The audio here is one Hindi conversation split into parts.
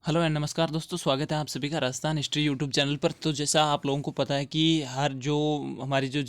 हेलो एंड नमस्कार दोस्तों, स्वागत है आप सभी का राजस्थान हिस्ट्री यूट्यूब चैनल पर। तो जैसा आप लोगों को पता है कि हर जो हमारी जो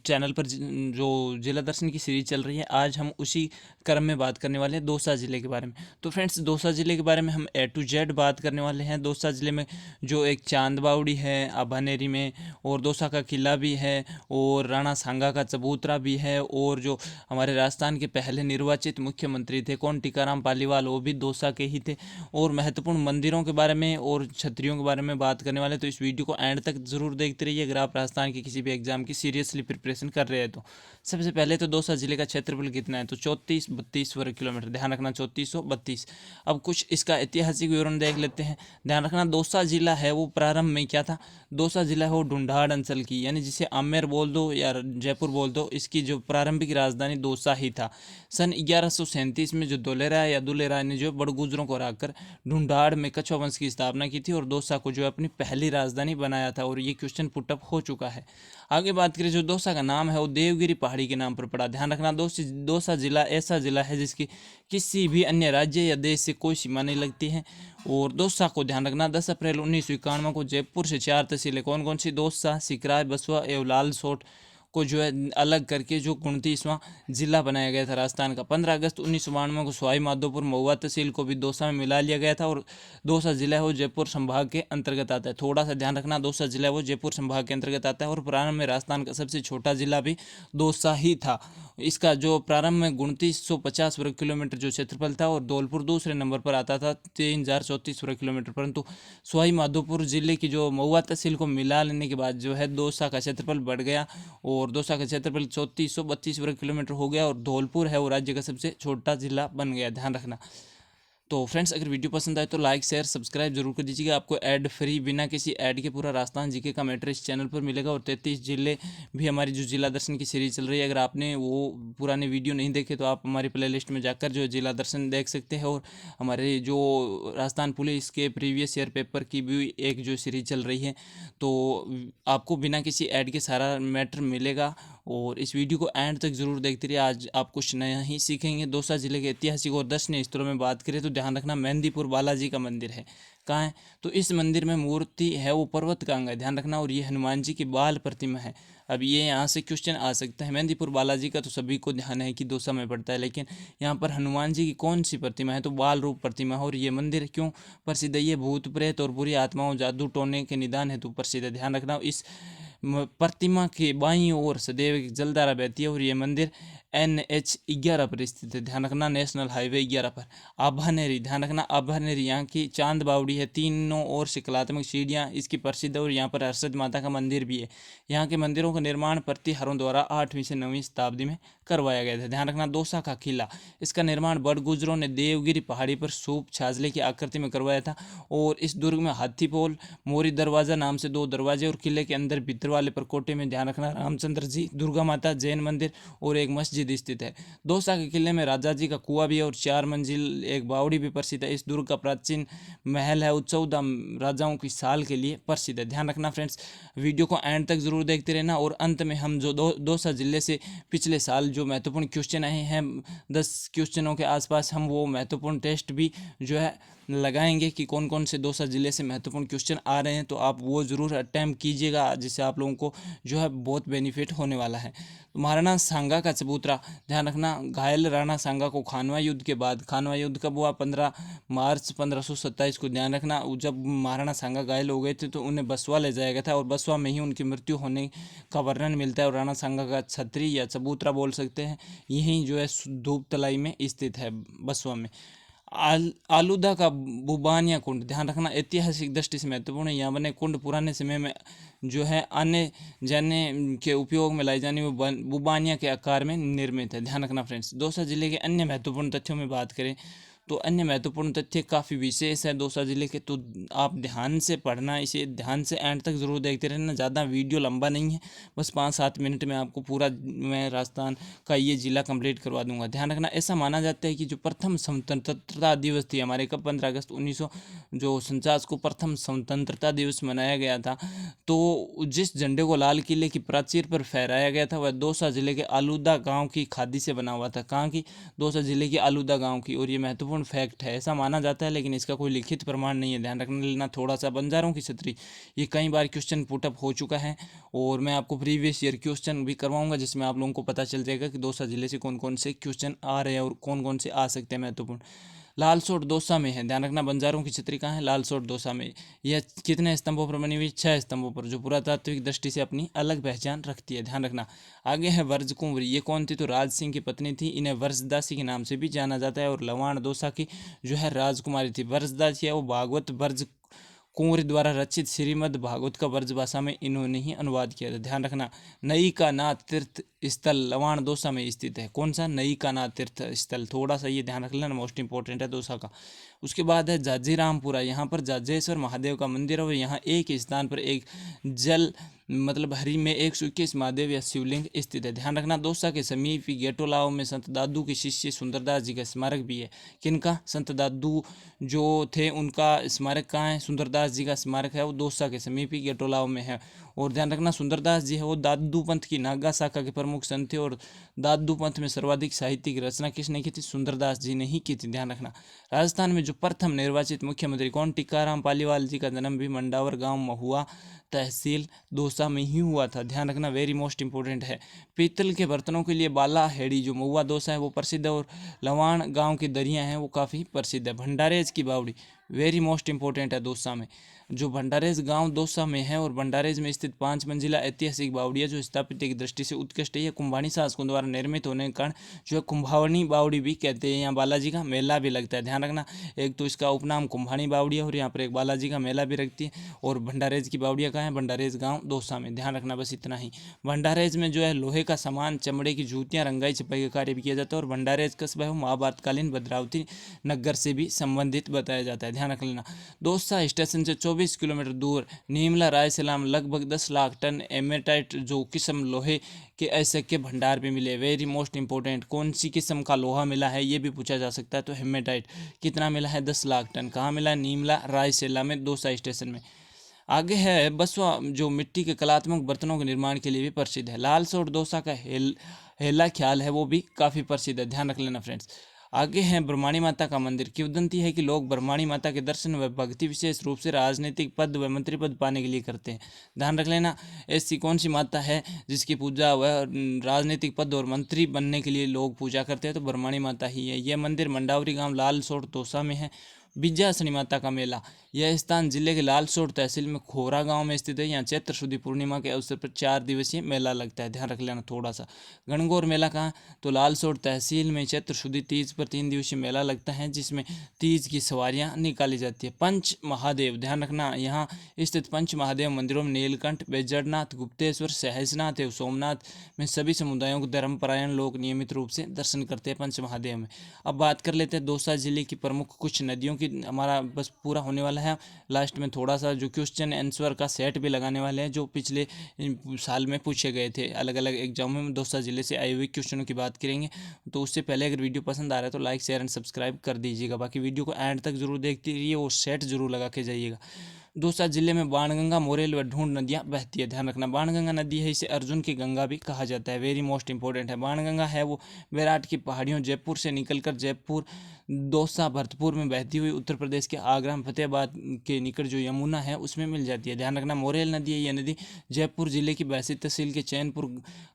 चैनल पर जो जिला दर्शन की सीरीज चल रही है, आज हम उसी क्रम में बात करने वाले हैं दौसा ज़िले के बारे में। तो फ्रेंड्स, दौसा ज़िले के बारे में हम ए टू जेड बात करने वाले हैं। दौसा ज़िले में जो एक चांद बावड़ी है आभानेरी में, और दौसा का किला भी है, और राणा सांगा का चबूतरा भी है, और जो हमारे राजस्थान के पहले निर्वाचित मुख्यमंत्री थे कौन, टीकाराम पालीवाल, वो भी दौसा के ही थे। और महत्वपूर्ण मंदिरों के बारे में और छतरियों के बारे में बात करने वाले, तो इस वीडियो को एंड तक जरूर देखते रहिए अगर आप राजस्थान के किसी भी एग्जाम की सीरियसली प्रिपरेशन कर रहे हैं तो। सबसे पहले तो दौसा जिले का क्षेत्रफल कितना है, तो 3432 वर्ग किलोमीटर। ध्यान रखना 3432। अब कुछ इसका ऐतिहासिक विवरण देख लेते हैं। ध्यान रखना, दौसा जिला है वो प्रारंभ में क्या था। दौसा जिला है वो ढूंढाड़ अंचल की, यानी जिसे आमेर बोल दो या जयपुर बोल दो, इसकी जो प्रारंभिक राजधानी दौसा ही था। सन 1137 में जो धोलेरा या दुलेरा ने जो बड़गुजरों को हराकर ढूंढाड़ में कछुआ वंश की स्थापना की थी और दौसा को जो अपनी पहली राजधानी बनाया था, और ये क्वेश्चन पुटअप हो चुका है। आगे बात करें, जो दौसा का नाम है वो देवगिरी पहाड़ी के नाम पर पड़ा। ध्यान रखना, दौसा जिला ऐसा जिला है जिसकी किसी भी अन्य राज्य या देश से कोई सीमा नहीं लगती है। और दौसा को ध्यान रखना, 10 अप्रैल 1991 को जयपुर से 4 तहसीलें कौन कौन सी, दौसा, सिकराय, बसवा एवं लालसोट को जो है अलग करके जो 29वां जिला बनाया गया था राजस्थान का। 15 अगस्त 1992 को सवाई माधोपुर महुआ तहसील को भी दौसा में मिला लिया गया था, और दौसा जिला है वो जयपुर संभाग के अंतर्गत आता है। थोड़ा सा ध्यान रखना, दौसा जिला है वो जयपुर संभाग के अंतर्गत आता है, और प्रारंभ में राजस्थान का सबसे छोटा जिला भी दौसा ही था। इसका जो प्रारंभ में 2950 वर्ग किलोमीटर जो क्षेत्रफल था, और धौलपुर दूसरे नंबर पर आता था 3034 वर्ग किलोमीटर। परंतु सवाई माधोपुर जिले की जो महुआ तहसील को मिला लेने के बाद जो है दौसा का क्षेत्रफल बढ़ गया, और दौसा का क्षेत्रफल 3432 वर्ग किलोमीटर हो गया, और धौलपुर है वो राज्य का सबसे छोटा जिला बन गया। ध्यान रखना। तो फ्रेंड्स, अगर वीडियो पसंद आए तो लाइक शेयर सब्सक्राइब जरूर कर दीजिएगा। आपको ऐड फ्री, बिना किसी ऐड के पूरा राजस्थान जीके का मैटर इस चैनल पर मिलेगा, और 33 जिले भी हमारी जो जिला दर्शन की सीरीज चल रही है, अगर आपने वो पुराने वीडियो नहीं देखे तो आप हमारी प्लेलिस्ट में जाकर जो जिला दर्शन देख सकते हैं। और हमारे जो राजस्थान पुलिस के प्रीवियस ईयर पेपर की भी एक जो सीरीज चल रही है, तो आपको बिना किसी ऐड के सारा मैटर मिलेगा। और इस वीडियो को एंड तक जरूर देखते रहिए, आज आप कुछ नया ही सीखेंगे। दौसा जिले के ऐतिहासिक और दर्शनीय स्थलों में बात करें तो ध्यान रखना, मेहंदीपुर बालाजी का मंदिर है। कहाँ है, तो इस मंदिर में मूर्ति है वो पर्वत का अंग है। ध्यान रखना, और ये हनुमान जी की बाल प्रतिमा है। अब ये यहाँ से क्वेश्चन आ सकता है, मेहंदीपुर बालाजी का तो सभी को ध्यान है कि दौसा में पड़ता है, लेकिन यहाँ पर हनुमान जी की कौन सी प्रतिमा है, तो बाल रूप प्रतिमा है। और ये मंदिर क्यों प्रसिद्ध है, ये भूत प्रेत और बुरी आत्माओं जादू टोने के निदान हेतु प्रसिद्ध है। ध्यान रखना, इस प्रतिमा के बाईं ओर सदैव एक जलधारा बहती है, और ये मंदिर NH 11 पर स्थित है। ध्यान रखना, नेशनल हाईवे 11 पर। आभानेरी, ध्यान रखना, आभानेरी यहाँ की चांद बावड़ी है, तीनों ओर से कलात्मक सीढ़ियाँ इसकी प्रसिद्ध है, और यहाँ पर हर्षद माता का मंदिर भी है। यहाँ के मंदिरों का निर्माण प्रतिहारों द्वारा 8वीं से 9वीं शताब्दी में करवाया गया था। ध्यान रखना, दौसा का किला, इसका निर्माण बड़गुजरों ने देवगिरी पहाड़ी पर सूप छाजले की आकृति में करवाया था। और इस दुर्ग में हाथीपोल, मोरी दरवाजा नाम से 2 दरवाजे, और किले के अंदर भीतर वाले परकोटे में ध्यान रखना रामचंद्र जी, दुर्गा माता, जैन मंदिर और एक मस्जिद स्थित है। दौसा के किले में राजा जी का कुआं भी है, और 4 मंजिल एक बावड़ी भी प्रसिद्ध है। इस दुर्ग का प्राचीन महल है वो 14 राजाओं की साल के लिए प्रसिद्ध है। ध्यान रखना फ्रेंड्स, वीडियो को एंड तक जरूर देखते रहना। और अंत में हम जो दौसा जिले से पिछले साल जो महत्वपूर्ण क्वेश्चन आए हैं 10 क्वेश्चनों के आसपास, हम वो महत्वपूर्ण टेस्ट भी जो है लगाएंगे कि कौन कौन से दौसा जिले से महत्वपूर्ण क्वेश्चन आ रहे हैं, तो आप वो ज़रूर अटैम्प्ट कीजिएगा, जिससे आप लोगों को जो है बहुत बेनिफिट होने वाला है। तो महाराणा सांगा का चबूतरा, ध्यान रखना, घायल राणा सांगा को खानवा युद्ध के बाद, खानवा युद्ध कब हुआ, 15 मार्च 1527 को। ध्यान रखना, जब महाराणा सांगा घायल हो गए थे तो उन्हें बसवा ले जाया गया था, और बसवा में ही उनकी मृत्यु होने का वर्णन मिलता है। और राणा सांगा का छतरी या चबूतरा बोल सकते हैं, यही जो है धूप तलाई में स्थित है, बसवा में। आलूदा का बुबानिया कुंड, ध्यान रखना, ऐतिहासिक दृष्टि से महत्वपूर्ण है। यहाँ बने कुंड पुराने समय में जो है आने जाने के उपयोग में लाई जाने वो बुबानिया के आकार में निर्मित है। ध्यान रखना फ्रेंड्स। दौसा जिले के अन्य महत्वपूर्ण तथ्यों में बात करें तो अन्य महत्वपूर्ण तथ्य काफ़ी विशेष है दौसा जिले के, तो आप ध्यान से पढ़ना, इसे ध्यान से एंड तक ज़रूर देखते रहना। ज़्यादा वीडियो लंबा नहीं है, बस 5-7 मिनट में आपको पूरा मैं राजस्थान का ये जिला कंप्लीट करवा दूंगा। ध्यान रखना, ऐसा माना जाता है कि जो प्रथम स्वतंत्रता दिवस थी हमारे कब, 15 अगस्त 1949 को प्रथम स्वतंत्रता दिवस मनाया गया था। तो जिस झंडे को लाल किले की प्राचीर पर फहराया गया था वह दौसा जिले के आलूदा गाँव की खादी से बना हुआ था। कहाँ की, दौसा जिले की आलूदा गाँव की। और ये महत्वपूर्ण महत्वपूर्ण फैक्ट है, ऐसा माना जाता है, लेकिन इसका कोई लिखित प्रमाण नहीं है, ध्यान रखना लेना थोड़ा सा। बंजारों की छतरी, ये कई बार क्वेश्चन पुटअप हो चुका है और मैं आपको प्रीवियस ईयर क्वेश्चन भी करवाऊंगा, जिसमें आप लोगों को पता चल जाएगा कि दौसा जिले से कौन कौन से क्वेश्चन आ रहे हैं और कौन कौन से आ सकते हैं महत्वपूर्ण। लालसोट दौसा में है, ध्यान रखना, बंजारों की छतरी कहाँ है, लालसोट दौसा में। यह कितने स्तंभों पर बनी हुई, 6 स्तंभों पर, जो पुरातात्विक दृष्टि से अपनी अलग पहचान रखती है, ध्यान रखना। आगे है वर्ज कुंवरी, ये कौन थी, तो राज सिंह की पत्नी थी, इन्हें वर्षदासी के नाम से भी जाना जाता है। और लवाण दौसा की जो है राजकुमारी थी। वर्षदासी है वो भागवत वर्ज कुंवर द्वारा रचित श्रीमद् भागवत का ब्रज भाषा में इन्होंने ही अनुवाद किया था, ध्यान रखना। नई का नाथ तीर्थ स्थल लवाण दौसा में स्थित है, कौन सा, नई का नाथ तीर्थ स्थल, थोड़ा सा ये ध्यान रख लेना, मोस्ट इंपॉर्टेंट है दौसा का। उसके बाद है जाजीरामपुरा, यहाँ पर जाजेश्वर महादेव का मंदिर है और यहाँ एक ही स्थान पर एक जल मतलब हरि में एक सौ 21 महादेव या शिवलिंग स्थित है, ध्यान रखना। दौसा के समीप ही गेटोलाव में संत दादू के शिष्य सुंदरदास जी का स्मारक भी है। किनका, संत दादू जो थे उनका स्मारक कहाँ है, सुंदरदास जी का स्मारक है वो दौसा के समीप ही गेटोलाव में है। और ध्यान रखना, सुंदरदास जी है वो दादू पंथ की नागा शाखा के प्रमुख संत थे और दादू पंथ में सर्वाधिक साहित्य की रचना किसने की थी, सुंदरदास जी ने ही की थी, ध्यान रखना। राजस्थान में जो प्रथम निर्वाचित मुख्यमंत्री कौन, टीकाराम पालीवाल जी का जन्म भी मंडावर गांव महुआ तहसील दौसा में ही हुआ था, ध्यान रखना, वेरी मोस्ट इंपॉर्टेंट है। पीतल के बर्तनों के लिए बाला हेड़ी जो महुआ दौसा है वो प्रसिद्ध है और लवाण गांव की दरियाँ हैं वो काफ़ी प्रसिद्ध है। भंडारेज की बावड़ी वेरी मोस्ट इंपॉर्टेंट है दौसा में, जो भंडारेज गांव दौसा में है और भंडारेज में स्थित 5 मंजिला ऐतिहासिक बावड़ी है जो स्थापत्य की दृष्टि से उत्कृष्ट है। यह कुंभानी शासकों द्वारा निर्मित होने के कारण जो है कुंभावनी बावड़ी भी कहते हैं। यहाँ बालाजी का मेला भी लगता है, ध्यान रखना। एक तो इसका उपनाम कुंभानी बावड़ी है और यहाँ पर एक बालाजी का मेला भी रखती है। और भंडारेज की बावड़ियाँ कहाँ है, भंडारेज गाँव दौसा में, ध्यान रखना, बस इतना ही। भंडारेज में जो है लोहे का सामान, चमड़े की जूतियाँ, रंगाई छपाई का कार्य भी किया जाता है और भंडारेज कस्बा है महाभारतकालीन भद्रावती नगर से भी संबंधित बताया जाता है, ध्यान रख लेना। दौसा स्टेशन से 24 किलोमीटर दूर नीमला रायसलाम लगभग 10 लाख टन एमेटाइट जो किस्म लोहे के ऐसे के भंडार पे मिले, वेरी मोस्ट इंपॉर्टेंट। कौन सी किस्म का लोहा मिला है ये भी पूछा जा सकता है, तो हेमेटाइट कितना मिला है, 10 लाख टन। कहाँ मिला है, नीमला रायसेला में दौसा स्टेशन में। आगे है बसवा जो मिट्टी के कलात्मक बर्तनों के निर्माण के लिए भी प्रसिद्ध है। लालसोट दौसा का हेला ख्याल है वो भी काफ़ी प्रसिद्ध है, ध्यान रख लेना फ्रेंड्स। आगे है ब्रह्माणी माता का मंदिर। किंवदंती है कि लोग ब्रह्माणी माता के दर्शन व भक्ति विशेष रूप से राजनीतिक पद व मंत्री पद पाने के लिए करते हैं, ध्यान रख लेना। ऐसी कौन सी माता है जिसकी पूजा व राजनीतिक पद और मंत्री बनने के लिए लोग पूजा करते हैं, तो ब्रह्माणी माता ही है। यह मंदिर मंडावरी गांव लालसोट दौसा में है। विजयासनी माता का मेला, यह स्थान जिले के लालसोट तहसील में खोरा गांव में स्थित है। यहाँ चैत्र शुद्धि पूर्णिमा के अवसर पर 4 दिवसीय मेला लगता है, ध्यान रख लेना थोड़ा सा। गणगौर मेला कहाँ, तो लालसोट तहसील में चैत्र शुद्धि तीज पर 3 दिवसीय मेला लगता है जिसमें तीज की सवारियाँ निकाली जाती है। पंच महादेव, ध्यान रखना, यहाँ स्थित पंच महादेव मंदिरों में नीलकंठ, बैजनाथ, गुप्तेश्वर, सहसनाथ एवं सोमनाथ में सभी समुदायों के धर्मपरायण लोग नियमित रूप से दर्शन करते हैं पंच महादेव में। अब बात कर लेते हैं दौसा जिले की प्रमुख कुछ नदियों की। हमारा बस पूरा होने वाला है, लास्ट में थोड़ा सा जो क्वेश्चन आंसर का सेट भी लगाने वाले हैं जो पिछले साल में पूछे गए थे अलग अलग एग्जामों में। दौसा जिले से आए हुए क्वेश्चनों की बात करेंगे, तो उससे पहले अगर वीडियो पसंद आ रहा है तो लाइक शेयर एंड सब्सक्राइब कर दीजिएगा। बाकी वीडियो को एंड तक जरूर देखते रहिए और सेट जरूर लगा के जाइएगा। दौसा जिले में बाणगंगा, मोरेल व ढूंढ नदियाँ बहती है, ध्यान रखना। बाणगंगा नदी है, इसे अर्जुन की गंगा भी कहा जाता है, वेरी मोस्ट इंपॉर्टेंट है। बाणगंगा है वो बैराट की पहाड़ियों जयपुर से निकलकर जयपुर, दौसा, भरतपुर में बहती हुई उत्तर प्रदेश के आगरा, फतेहाबाद के निकट जो यमुना है उसमें मिल जाती है, ध्यान रखना। मोरेल नदी है, यह नदी जयपुर जिले की बहसी तहसील के चैनपुर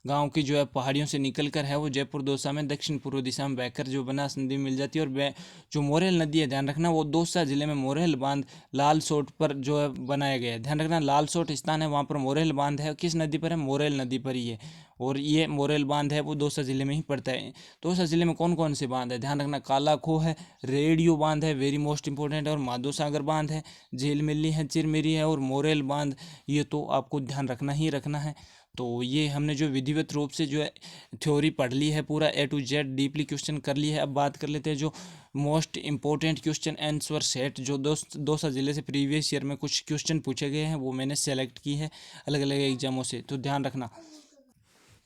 गाँव की जो है पहाड़ियों से निकलकर है वो जयपुर दौसा में दक्षिण पूर्व दिशा में बहकर जो बनास नदी में मिल जाती है। और जो मोरेल नदी है, ध्यान रखना, वो दौसा जिले में मोरेल बांध लालसोट पर जो है बनाया गया है, ध्यान रखना। लालसोट स्थान है वहाँ पर मोरेल बांध है, किस नदी पर है, मोरेल नदी पर ही है। और ये मोरेल बांध है वो दौसा जिले में ही पड़ता है। दौसा जिले में कौन कौन से बांध है, ध्यान रखना, काला खो है, रेडियो बांध है, वेरी मोस्ट इंपॉर्टेंट है, और माधो सागर बांध है, झील मिल्ली है, चिरमिरी है और मोरेल बांध, ये तो आपको ध्यान रखना ही रखना है। तो ये हमने जो विधिवत रूप से जो है थ्योरी पढ़ ली है, पूरा A to Z deeply question कर ली है। अब बात कर लेते हैं जो most important question answer set जो दौसा जिले से प्रीवियस ईयर में कुछ क्वेश्चन पूछे गए हैं वो मैंने सेलेक्ट की है अलग अलग एग्जामों से, तो ध्यान रखना।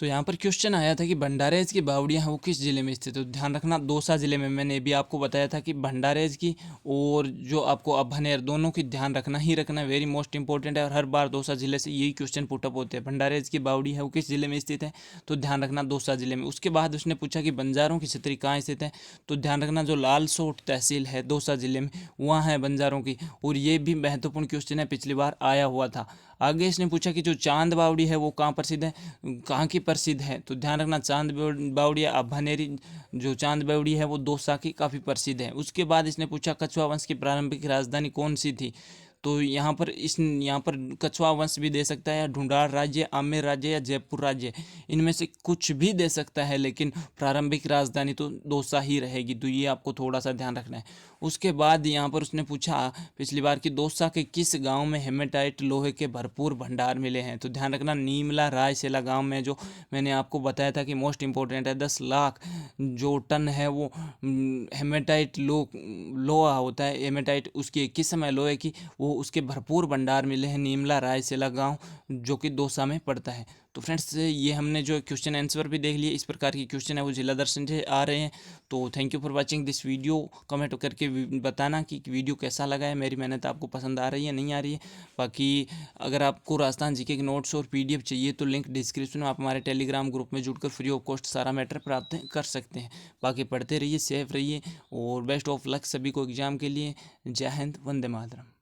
तो यहाँ पर क्वेश्चन आया था कि भंडारेज की बावड़ियाँ हैं वो किस ज़िले में स्थित है। तो ध्यान रखना दौसा ज़िले में, मैंने भी आपको बताया था कि भंडारेज की और जो आपको अभनेर, दोनों की ध्यान रखना ही रखना, वेरी मोस्ट इंपॉर्टेंट है। और हर बार दौसा ज़िले से यही क्वेश्चन पुटअप होते हैं। भंडारेज की बावड़ी है वो किस ज़िले में स्थित है, तो ध्यान रखना दौसा ज़िले में। उसके बाद उसने पूछा कि बंजारों की छतरी कहाँ स्थित है, तो ध्यान रखना जो लालसोट तहसील है दौसा ज़िले में, वहाँ है बंजारों की। और ये भी महत्वपूर्ण क्वेश्चन है, पिछली बार आया हुआ था। आगे इसने पूछा कि जो चांद बावड़ी है वो कहाँ प्रसिद्ध है, कहाँ की प्रसिद्ध है, तो ध्यान रखना चांद बावड़ी या अभानेरी, जो चांद बावड़ी है वो दौसा की काफ़ी प्रसिद्ध है। उसके बाद इसने पूछा कछुआ वंश की प्रारंभिक राजधानी कौन सी थी, तो यहाँ पर कछुआ वंश भी दे सकता है, या ढूंढाड़ राज्य, आमेर राज्य, या जयपुर राज्य, इनमें से कुछ भी दे सकता है, लेकिन प्रारंभिक राजधानी तो दौसा ही रहेगी। तो ये आपको थोड़ा सा ध्यान रखना है। उसके बाद यहाँ पर उसने पूछा पिछली बार कि दौसा के किस गांव में हेमेटाइट लोहे के भरपूर भंडार मिले हैं, तो ध्यान रखना नीमला रायसेला गांव में, जो मैंने आपको बताया था कि मोस्ट इंपॉर्टेंट है। 10 लाख जो टन है वो हेमेटाइट लोहा होता है, हेमेटाइट उसकी किस समय लोहे की, वो उसके भरपूर भंडार मिले हैं नीमला रायसेला गांव, जो कि दौसा में पड़ता है। तो फ्रेंड्स ये हमने जो क्वेश्चन आंसर भी देख लिए, इस प्रकार की क्वेश्चन है वो जिला दर्शन से आ रहे हैं। तो thank you for watching this video. Comment करके बताना कि वीडियो कैसा लगा है, मेरी मेहनत आपको पसंद आ रही है नहीं आ रही है। बाकी अगर आपको राजस्थान जीके के नोट्स और पीडीएफ चाहिए तो लिंक डिस्क्रिप्शन में, आप हमारे टेलीग्राम ग्रुप में जुड़कर फ्री ऑफ कॉस्ट सारा मैटर प्राप्त कर सकते हैं। बाकी पढ़ते रहिए, सेफ रहिए और बेस्ट ऑफ लक सभी को एग्जाम के लिए। जय हिंद, वंदे मातरम।